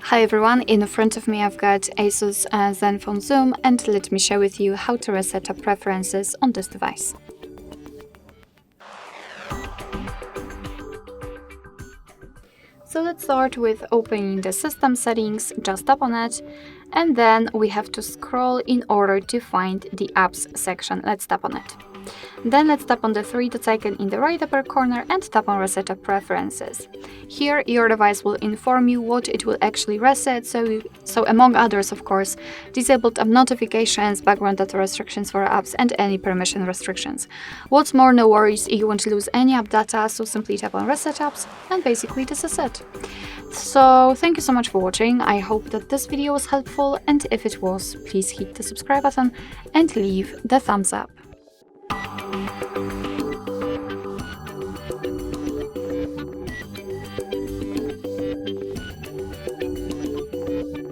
Hi everyone, in front of me I've got ASUS ZenFone Zoom, and let me share with you how to reset up preferences on this device. So let's start with opening the system settings. Just tap on it, and then we have to scroll in order to find the apps section. Let's tap on it. Then let's tap on the three dots icon in the right upper corner and tap on Reset Up Preferences. Here your device will inform you what it will actually reset, so among others, of course, disabled app notifications, background data restrictions for apps, and any permission restrictions. What's more, no worries, you won't lose any app data, so simply tap on Reset Apps, and basically this is it. So thank you so much for watching. I hope that this video was helpful, and if it was, please hit the subscribe button and leave the thumbs up.